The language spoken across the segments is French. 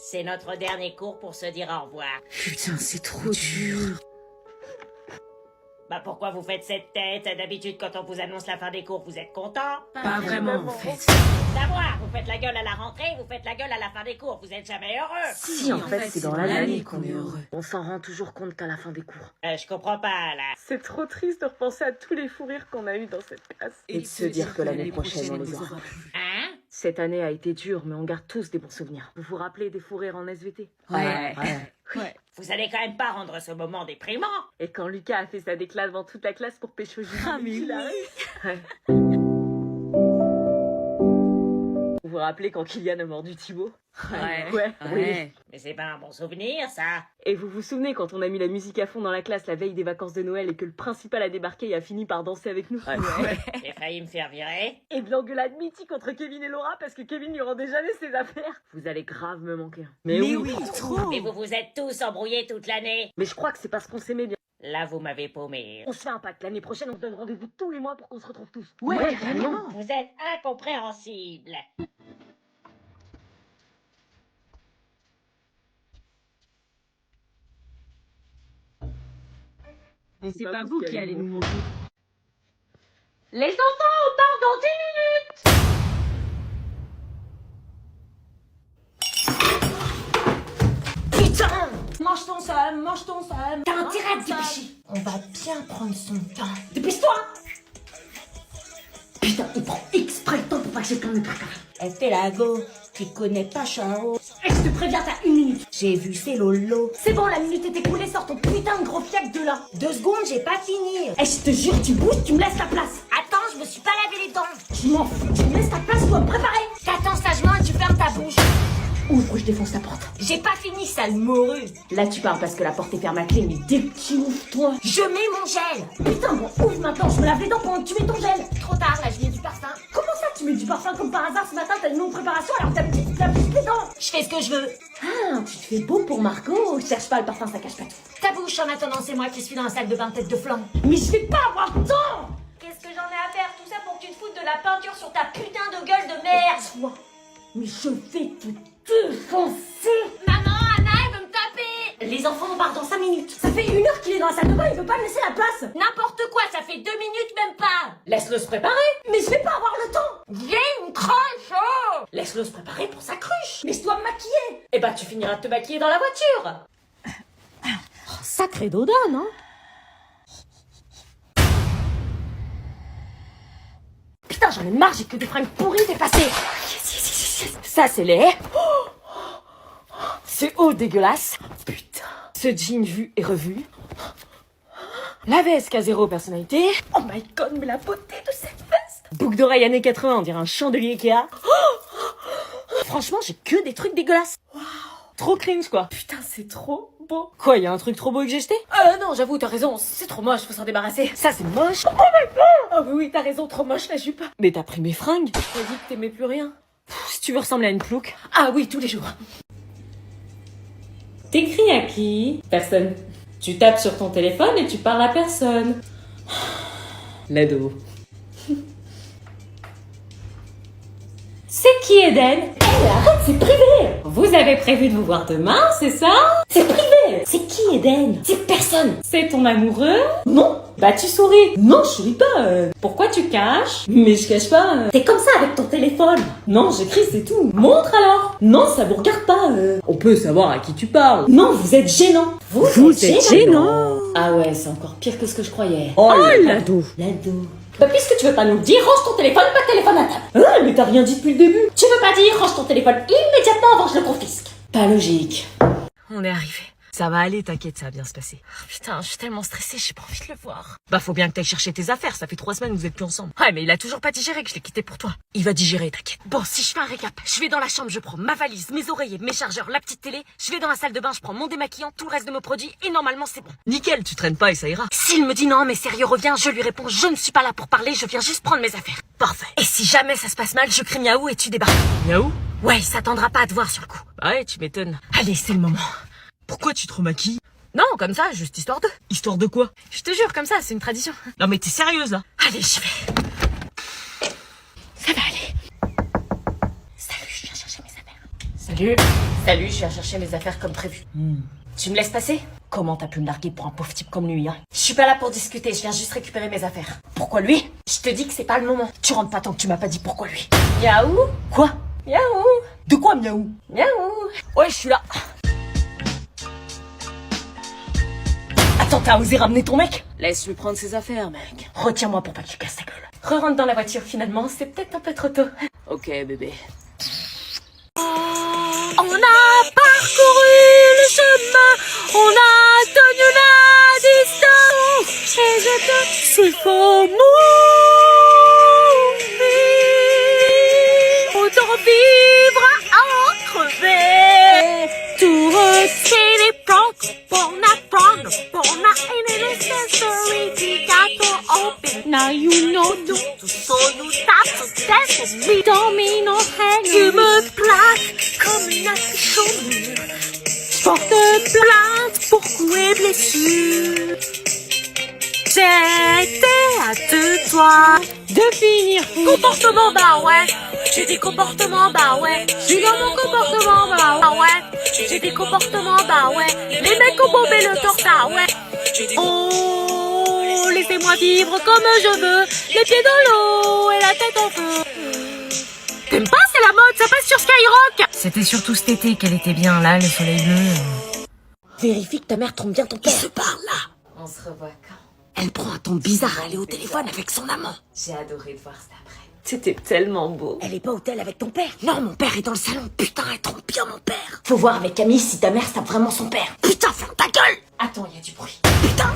C'est notre dernier cours pour se dire au revoir. Putain, c'est trop dur. Bah pourquoi vous faites cette tête? D'habitude, quand on vous annonce la fin des cours, vous êtes content? Pas vraiment, en fait. Savoir, vous faites la gueule à la rentrée, vous faites la gueule à la fin des cours, vous êtes jamais heureux. Si, en fait, c'est dans l'année qu'on est heureux. On s'en rend toujours compte qu'à la fin des cours. Je comprends pas, là. C'est trop triste de repenser à tous les fous rires qu'on a eu dans cette classe. Et de se dire que l'année prochaine, on les aura plus. Hein? Cette année a été dure, mais on garde tous des bons souvenirs. Vous vous rappelez des fous rires en SVT? Ouais. Vous allez quand même pas rendre ce moment déprimant. Et quand Lucas a fait sa déclat devant toute la classe pour pécho Julie. Ah, mais il a oui. Ouais. Vous vous rappelez quand Kylian a mordu Thibaut? Oui. Mais c'est pas un bon souvenir, ça. Et vous vous souvenez quand on a mis la musique à fond dans la classe la veille des vacances de Noël et que le principal a débarqué et a fini par danser avec nous? J'ai failli me faire virer. Et de l'engueulade mythique entre Kevin et Laura parce que Kevin lui rendait jamais ses affaires. Vous allez grave me manquer. Mais oui, trop. Mais vous vous êtes tous embrouillés toute l'année. Mais je crois que c'est parce qu'on s'aimait bien. Là, vous m'avez paumé. On se fait un pacte. L'année prochaine, on se donne rendez-vous tous les mois pour qu'on se retrouve tous. Ouais, carrément. Vous êtes incompréhensible. Mais c'est pas vous qui allez nous montrer. Les enfants, on part dans 10 minutes. Putain! Mange ton somme. T'as intérêt à te dépêcher. On va bien prendre son temps. Dépêche-toi! Putain, il prend exprès le temps pour pas que j'ai plein de trucs. Elle fait la go. Tu connais pas Chao. Et je te préviens, t'as 1 minute. J'ai vu c'est Lolo. C'est bon, la minute est écoulée, sors ton putain de gros fiac de là. 2 secondes, j'ai pas fini. Et je te jure, tu bouges, tu me laisses la place. Attends, je me suis pas lavé les dents. Je m'en fous, tu me laisses ta place, je dois me préparer. T'attends sagement et tu fermes ta bouche. Ouvre, je défonce la porte. J'ai pas fini, sale morue. Là, tu parles parce que la porte est fermée à clé, mais dès que tu ouvres, toi. Je mets mon gel. Putain, bon, ouvre maintenant, je me lave les dents pendant que tu mets ton gel. Trop tard, là, je mets du parfum. Comment ça, tu mets du parfum comme par hasard ce matin? T'as une longue préparation alors que ta petite, tu te laves juste les dents. Je fais ce que je veux. Ah, tu te fais beau pour Margot. Cherche pas, le parfum, ça cache pas tout. Ta bouche, en attendant, c'est moi qui suis dans la salle de bain tête de flanc. Mais je vais pas avoir le temps. Qu'est-ce que j'en ai à faire? Tout ça pour que tu te foutes de la peinture sur ta putain de gueule de merde. Toi, mais je vais te défoncer. Maman, Anna, elle veut me taper. Les enfants, on part dans 5 minutes. Ça fait 1 heure qu'il est dans la salle de bain, il veut pas me laisser la place. N'importe quoi, ça fait 2 minutes, même pas. Laisse-le se préparer. Mais je vais pas avoir le temps. Viens, une croche, oh. Laisse-le se préparer pour sa cruche. Mais je dois me maquiller. Eh bah, tu finiras de te maquiller dans la voiture. Oh, sacré Doda, non? Putain, j'en ai marre, j'ai que des fringues pourries dépassées. Yes. Ça, c'est laid. C'est haut dégueulasse. Putain. Ce jean vu et revu. La veste qui a 0 personnalité. Oh my god, mais la beauté de cette veste. Boucle d'oreille années 80, on dirait un chandelier Ikea. Franchement, j'ai que des trucs dégueulasses. Wow. Trop cringe, quoi. Putain, c'est trop beau. Quoi, y a un truc trop beau que j'ai jeté? Non, j'avoue, t'as raison, c'est trop moche, faut s'en débarrasser. Ça, c'est moche. Oh my god. Oh oui, t'as raison, trop moche la jupe. Mais t'as pris mes fringues. T'as dit que t'aimais plus rien. Si tu veux ressembler à une plouc. Ah oui, tous les jours. T'écris à qui? Personne. Tu tapes sur ton téléphone et tu parles à personne. L'ado. C'est qui Eden? Arrête, c'est privé. Vous avez prévu de vous voir demain, c'est ça? C'est privé. C'est qui Eden? C'est personne. C'est ton amoureux? Non. Bah tu souris. Non, je souris pas. Pourquoi tu caches? Mais je cache pas. T'es comme ça avec ton téléphone. Non, j'écris, c'est tout. Montre alors. Non, ça vous regarde pas. On peut savoir à qui tu parles. Non, vous êtes gênant. Vous êtes gênant. Ah ouais, c'est encore pire que ce que je croyais. Oh l'ado. L'ado. Bah puisque tu veux pas nous le dire, range ton téléphone, pas de téléphone à table. Mais t'as rien dit depuis le début. Tu veux pas dire, range ton téléphone immédiatement avant que je le confisque. Pas logique. On est arrivé. Ça va aller, t'inquiète, ça va bien se passer. Oh, putain, je suis tellement stressée, j'ai pas envie de le voir. Bah faut bien que t'ailles chercher tes affaires, ça fait 3 semaines que vous êtes plus ensemble. Ouais, mais il a toujours pas digéré que je l'ai quitté pour toi. Il va digérer, t'inquiète. Bon, si je fais un récap, je vais dans la chambre, je prends ma valise, mes oreillers, mes chargeurs, la petite télé, je vais dans la salle de bain, je prends mon démaquillant, tout le reste de mes produits, et normalement c'est bon. Nickel, tu traînes pas et ça ira. S'il me dit non, mais sérieux, reviens, je lui réponds, je ne suis pas là pour parler, je viens juste prendre mes affaires. Parfait. Et si jamais ça se passe mal, je crie miaou et tu débarques. Miaou? Ouais, il s'attendra pas à te voir sur le coup. Ouais, tu m'étonnes. Allez, c'est le moment. Pourquoi tu te remaquilles? Non, comme ça, juste histoire de. Histoire de quoi? Je te jure, comme ça, c'est une tradition. Non mais t'es sérieuse là? Allez, j'y vais. Ça va aller. Salut, je viens chercher mes affaires. Salut. Salut. Salut, je viens chercher mes affaires comme prévu. Tu me laisses passer? Comment t'as pu me larguer pour un pauvre type comme lui, hein? Je suis pas là pour discuter, je viens juste récupérer mes affaires. Pourquoi lui? Je te dis que c'est pas le moment. Tu rentres pas tant que tu m'as pas dit pourquoi lui. Miaou? Quoi? Miaou? De quoi miaou? Miaou? Ouais, je suis là. Attends, t'as osé ramener ton mec? Laisse-lui prendre ses affaires, mec. Retiens-moi pour pas que tu casses ta gueule. Re-rentre dans la voiture finalement, c'est peut-être un peu trop tôt. Ok, bébé. On a parcouru le chemin, on a tenu la distance, et je te s'il faut mourir, autant vivre à en crever. Tout retirer les plans pour apprendre, pour not necessary, we got to open. Now you know you, so you stop to dance with me. Don't mean no hang. Tu me plaques comme une affiche au mur. Je porte plainte pour coups et blessures. J'étais à deux doigts de finir. Comportement, bah ouais. J'ai des comportements, bah ouais. Je suis dans mon comportement, bah ouais. J'ai des comportements, bah ouais. Les mecs ont bombé le torse, bah ouais. Oh, laissez-moi vivre comme je veux. Les pieds dans l'eau et la tête en feu. T'aimes pas, c'est la mode, ça passe sur Skyrock. C'était surtout cet été qu'elle était bien là, le soleil bleu. Vérifie que ta mère trompe bien ton père. Il se parle là. On se revoit quand? Elle prend un ton bizarre à aller au téléphone avec son amant. J'ai adoré te voir cet après. C'était tellement beau. Elle est pas au tel avec ton père. Non, mon père est dans le salon. Putain, elle trompe bien mon père. Faut voir avec Camille si ta mère tape vraiment son père. Putain, ferme ta gueule. Attends, il y a du bruit. Putain.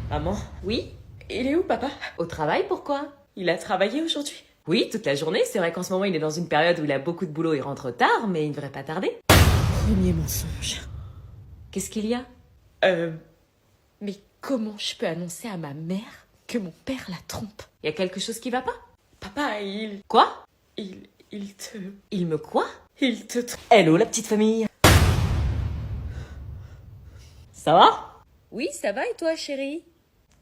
Maman? Oui? Il est où, papa? Au travail, pourquoi? Il a travaillé aujourd'hui? Oui, toute la journée. C'est vrai qu'en ce moment, il est dans une période où il a beaucoup de boulot et rentre tard, mais il ne devrait pas tarder. Premier mensonge. Qu'est-ce qu'il y a? Mais comment je peux annoncer à ma mère que mon père la trompe? Il y a quelque chose qui va pas? Papa, il Quoi? te... Il me quoi? Il te trompe. Hello, la petite famille. Ça va? Oui, ça va et toi, chérie?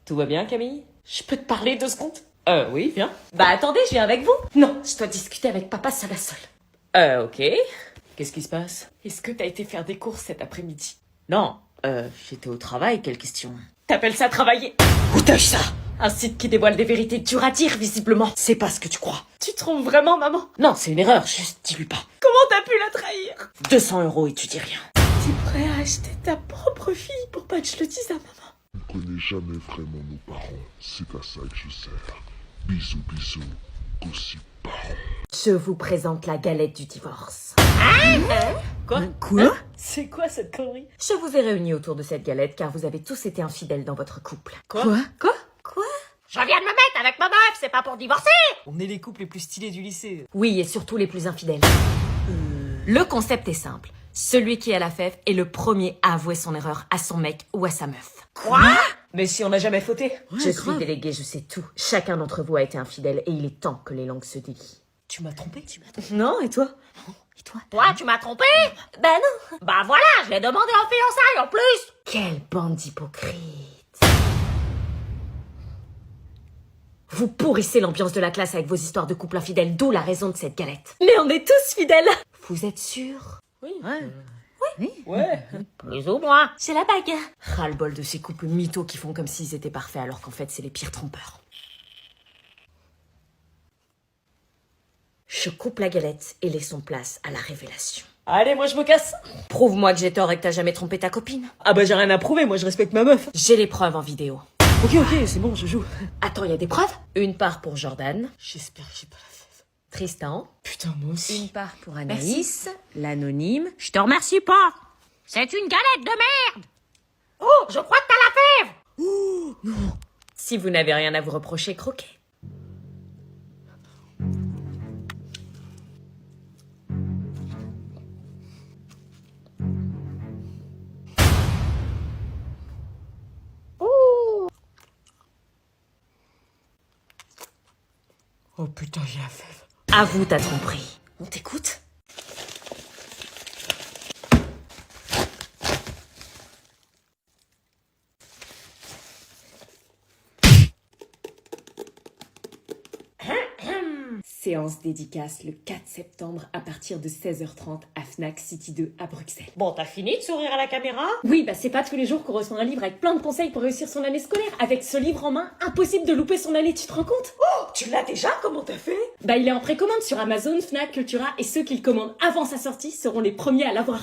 Tout va bien, Camille? Je peux te parler 2 secondes? Oui, viens. Bah attendez, je viens avec vous. Non, je dois discuter avec papa seul à seul. Ok. Qu'est-ce qui se passe? Est-ce que t'as été faire des courses cet après-midi? Non, j'étais au travail, quelle question? T'appelles ça travailler? Où t'as eu ça? Un site qui dévoile des vérités dures à dire, visiblement. C'est pas ce que tu crois. Tu trompes vraiment, maman? Non, c'est une erreur, juste dis-lui pas. Comment t'as pu la trahir? 200 € et tu dis rien. T'es prêt à acheter ta propre fille pour pas que je le dise à maman? On ne connaît jamais vraiment nos parents, c'est à ça que je sers. Bisous, bisous, gossip parents. Je vous présente la galette du divorce. Quoi? Quoi? C'est quoi cette connerie? Je vous ai réunis autour de cette galette car vous avez tous été infidèles dans votre couple. Quoi? Je viens de me mettre avec ma meuf, c'est pas pour divorcer. On est les couples les plus stylés du lycée. Oui, et surtout les plus infidèles. Le concept est simple. Celui qui a la fève est le premier à avouer son erreur à son mec ou à sa meuf. Mais si on n'a jamais fauté? Je suis déléguée, je sais tout. Chacun d'entre vous a été infidèle et il est temps que les langues se délient. Tu m'as trompé? Non, et toi? Et toi? Toi, tu m'as trompé? Bah non. Bah voilà, je l'ai demandé en fiançailles en plus. Quelle bande d'hypocrites. Vous pourrissez l'ambiance de la classe avec vos histoires de couple infidèle, d'où la raison de cette galette. Mais on est tous fidèles! Vous êtes sûrs? Ouais. Plus ou moins. J'ai la bague. Ras-le-bol de ces couples mythos qui font comme s'ils étaient parfaits alors qu'en fait c'est les pires trompeurs. Je coupe la galette et laissons place à la révélation. Allez, moi je me casse. Prouve-moi que j'ai tort et que t'as jamais trompé ta copine. Ah bah j'ai rien à prouver, moi je respecte ma meuf. J'ai les preuves en vidéo. Ok, c'est bon, je joue. Attends, il y a des preuves? Une part pour Jordan, J'espère que j'ai pas la fève. Tristan, Putain, moi aussi. une part pour Anaïs, l'anonyme. Je te remercie pas. C'est une galette de merde. Oh, je crois que t'as la fève. Si vous n'avez rien à vous reprocher, croquez. Oh putain, j'ai la fève. Avoue ta tromperie. On t'écoute? Séance dédicace le 4 septembre à partir de 16h30 à Fnac City 2 à Bruxelles. Bon, t'as fini de sourire à la caméra? Oui, c'est pas tous les jours qu'on reçoit un livre avec plein de conseils pour réussir son année scolaire. Avec ce livre en main, impossible de louper son année, tu te rends compte? Oh, tu l'as déjà? Comment t'as fait? Il est en précommande sur Amazon, Fnac, Cultura, et ceux qui le commandent avant sa sortie seront les premiers à l'avoir.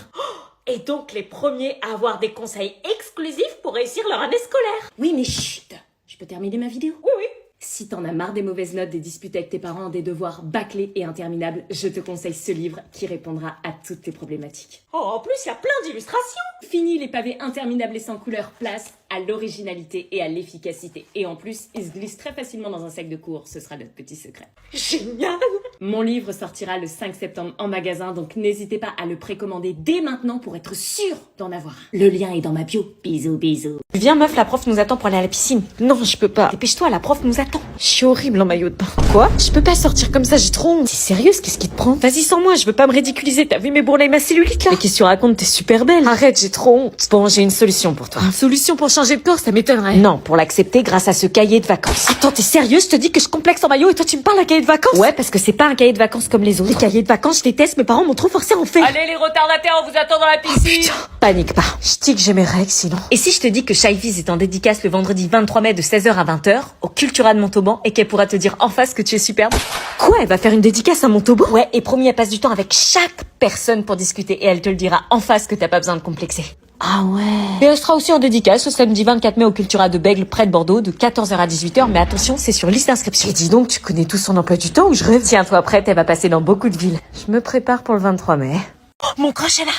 Et donc les premiers à avoir des conseils exclusifs pour réussir leur année scolaire. Oui, mais chut, je peux terminer ma vidéo? Oui, oui. Si t'en as marre des mauvaises notes, des disputes avec tes parents, des devoirs bâclés et interminables, je te conseille ce livre qui répondra à toutes tes problématiques. Oh, en plus, il y a plein d'illustrations. Fini les pavés interminables et sans couleur, place à l'originalité et à l'efficacité. Et en plus, il se glisse très facilement dans un sac de cours, ce sera notre petit secret. Génial. Mon livre sortira le 5 septembre en magasin, donc n'hésitez pas à le précommander dès maintenant pour être sûr d'en avoir un. Le lien est dans ma bio. Bisous, bisous. Viens meuf, la prof nous attend pour aller à la piscine. Non, je peux pas. Dépêche-toi, la prof nous attend. Je suis horrible en maillot de bain. Quoi? Je peux pas sortir comme ça, j'ai trop honte. T'es sérieuse? Qu'est-ce qui te prend? Vas-y sans moi, je veux pas me ridiculiser. T'as vu mes bourrelets et ma cellulite là? Mais qu'est-ce que tu racontes? T'es super belle. Arrête, j'ai trop honte. Bon, j'ai une solution pour toi. Une solution pour changer de corps, ça m'étonnerait. Non, pour l'accepter grâce à ce cahier de vacances. Attends, t'es sérieuse? Je te dis que je complexe en maillot et toi tu me parles d'un cahier de vacances? Ouais, parce que c'est pas un cahier de vacances comme les autres. Les cahiers de vacances, je déteste, mes parents m'ont trop forcé à en faire. Allez les retardataires, on vous attend dans la piscine. Panique pas. Je dis que j'ai mes règles sinon. Et si je te dis que Shy Viz est en dédicace le vendredi 23 mai de 16h à 20h au Cultura de Montauban et qu'elle pourra te dire en face que tu es superbe? Quoi? Elle va faire une dédicace à Montauban? Ouais, et promis, elle passe du temps avec chaque personne pour discuter et elle te le dira en face que t'as pas besoin de complexer. Ah ouais. Et elle sera aussi en dédicace ce samedi 24 mai au Cultura de Bègle près de Bordeaux de 14h à 18h, mais attention, c'est sur liste d'inscription. Et dis donc, tu connais tout son emploi du temps ou je rêve? Tiens-toi prête, elle va passer dans beaucoup de villes. Je me prépare pour le 23 mai. Oh, mon crush est là.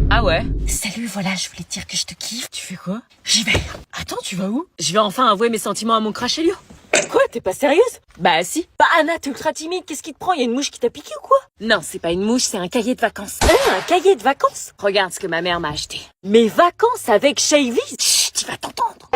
Ah ouais? Salut, voilà, je voulais te dire que je te kiffe. Tu fais quoi? J'y vais. Attends, tu vas où? Je vais enfin avouer mes sentiments à mon crush Elio. Quoi, t'es pas sérieuse? Bah si. Bah Anna, t'es ultra timide, qu'est-ce qui te prend? Y a une mouche qui t'a piqué ou quoi? Non, c'est pas une mouche, c'est un cahier de vacances. Un cahier de vacances? Regarde ce que ma mère m'a acheté. Mes vacances avec Shy Viz? Chut, tu vas t'entendre.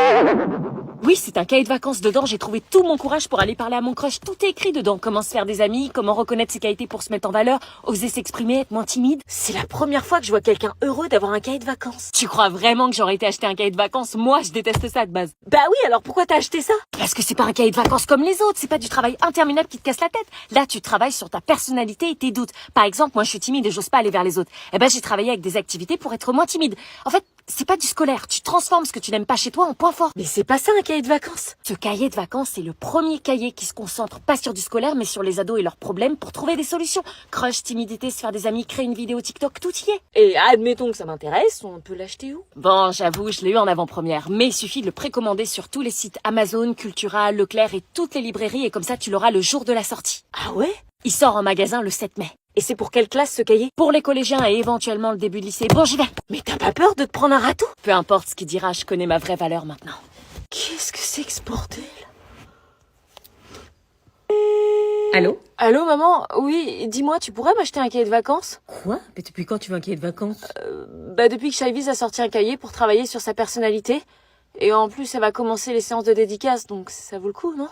Oui, c'est un cahier de vacances. Dedans, j'ai trouvé tout mon courage pour aller parler à mon crush. Tout est écrit dedans. Comment se faire des amis, comment reconnaître ses qualités pour se mettre en valeur, oser s'exprimer, être moins timide. C'est la première fois que je vois quelqu'un heureux d'avoir un cahier de vacances. Tu crois vraiment que j'aurais été acheter un cahier de vacances? Moi, je déteste ça de base. Bah oui, alors pourquoi t'as acheté ça? Parce que c'est pas un cahier de vacances comme les autres. C'est pas du travail interminable qui te casse la tête. Là, tu travailles sur ta personnalité et tes doutes. Par exemple, moi, je suis timide et j'ose pas aller vers les autres. Eh ben, j'ai travaillé avec des activités pour être moins timide. En fait, c'est pas du scolaire. Tu transformes ce que tu n'aimes pas chez toi en point fort. Mais c'est pas ça un cahier de vacances. Ce cahier de vacances, c'est le premier cahier qui se concentre pas sur du scolaire, mais sur les ados et leurs problèmes pour trouver des solutions. Crush, timidité, se faire des amis, créer une vidéo TikTok, tout y est. Et admettons que ça m'intéresse, on peut l'acheter où? Bon, j'avoue, je l'ai eu en avant-première, mais il suffit de le précommander sur tous les sites Amazon, Cultura, Leclerc et toutes les librairies, et comme ça, tu l'auras le jour de la sortie. Ah ouais? Il sort en magasin le 7 mai. Et c'est pour quelle classe ce cahier? Pour les collégiens et éventuellement le début de lycée. Bon, j'y vais. Mais t'as pas peur de te prendre un râteau? Peu importe ce qu'il dira, je connais ma vraie valeur maintenant. Qu'est-ce que c'est que ce bordel? Allô? Allô maman? Oui, dis-moi, tu pourrais m'acheter un cahier de vacances? Quoi? Mais depuis quand tu veux un cahier de vacances? Bah depuis que Shy Viz a sorti un cahier pour travailler sur sa personnalité. Et en plus, elle va commencer les séances de dédicace, donc ça vaut le coup, non?